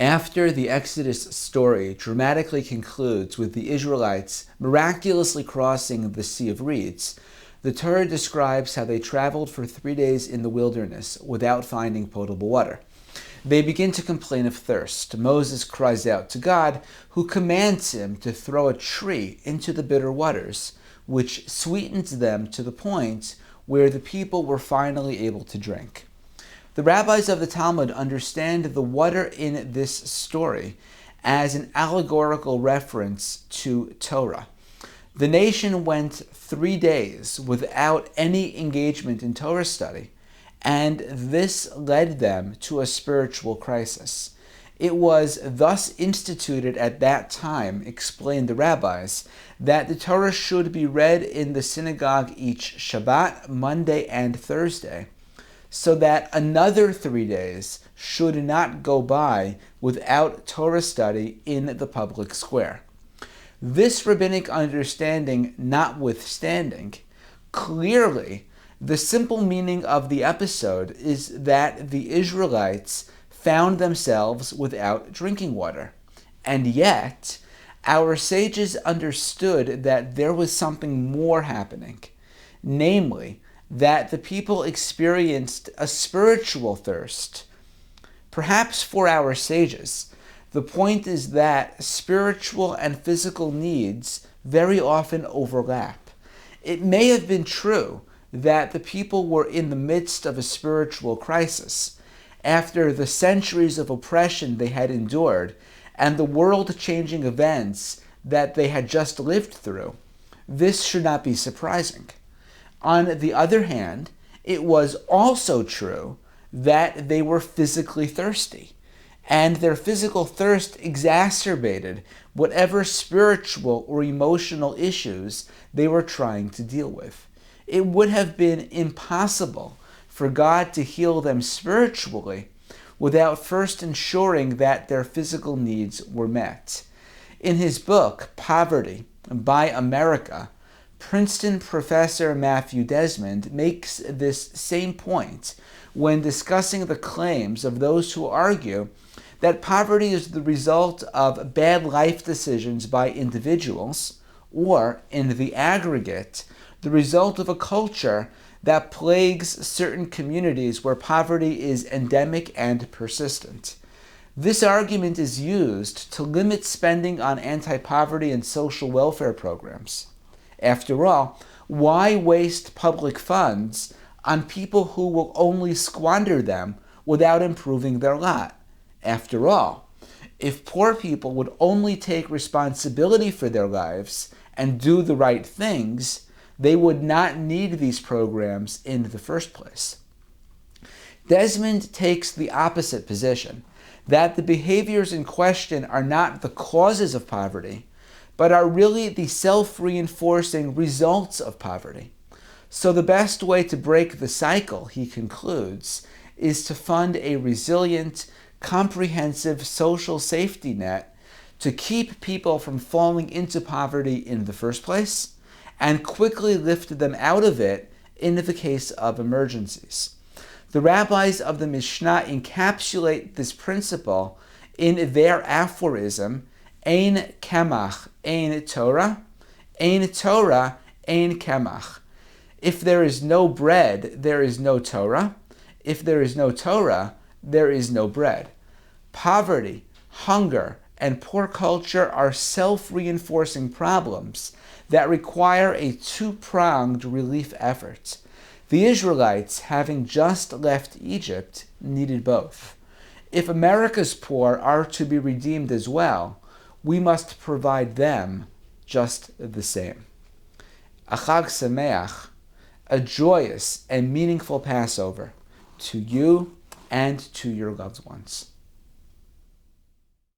After the Exodus story dramatically concludes with the Israelites miraculously crossing the Sea of Reeds, the Torah describes how they traveled for 3 days in the wilderness without finding potable water. They begin to complain of thirst. Moses cries out to God, who commands him to throw a tree into the bitter waters, which sweetens them to the point where the people were finally able to drink. The rabbis of the Talmud understand the water in this story as an allegorical reference to Torah. The nation went 3 days without any engagement in Torah study, and this led them to a spiritual crisis. It was thus instituted at that time, explained the rabbis, that the Torah should be read in the synagogue each Shabbat, Monday, and Thursday, so that another 3 days should not go by without Torah study in the public square. This rabbinic understanding notwithstanding, clearly the simple meaning of the episode is that the Israelites found themselves without drinking water. And yet, our sages understood that there was something more happening, namely, that the people experienced a spiritual thirst. Perhaps for our sages, the point is that spiritual and physical needs very often overlap. It may have been true that the people were in the midst of a spiritual crisis after the centuries of oppression they had endured and the world-changing events that they had just lived through. This should not be surprising. On the other hand, it was also true that they were physically thirsty, and their physical thirst exacerbated whatever spiritual or emotional issues they were trying to deal with. It would have been impossible for God to heal them spiritually without first ensuring that their physical needs were met. In his book, Poverty by America, Princeton professor Matthew Desmond makes this same point when discussing the claims of those who argue that poverty is the result of bad life decisions by individuals, or, in the aggregate, the result of a culture that plagues certain communities where poverty is endemic and persistent. This argument is used to limit spending on anti-poverty and social welfare programs. After all, why waste public funds on people who will only squander them without improving their lot? After all, if poor people would only take responsibility for their lives and do the right things, they would not need these programs in the first place. Desmond takes the opposite position, that the behaviors in question are not the causes of poverty, but are really the self-reinforcing results of poverty. So the best way to break the cycle, he concludes, is to fund a resilient, comprehensive social safety net to keep people from falling into poverty in the first place and quickly lift them out of it in the case of emergencies. The rabbis of the Mishnah encapsulate this principle in their aphorism, Ein Kemach, Ein Torah, Ein Torah, Ein Kemach. If there is no bread, there is no Torah. If there is no Torah, there is no bread. Poverty, hunger, and poor culture are self-reinforcing problems that require a two-pronged relief effort. The Israelites, having just left Egypt, needed both. If America's poor are to be redeemed as well, we must provide them just the same. A Chag Sameach, a joyous and meaningful Passover to you and to your loved ones.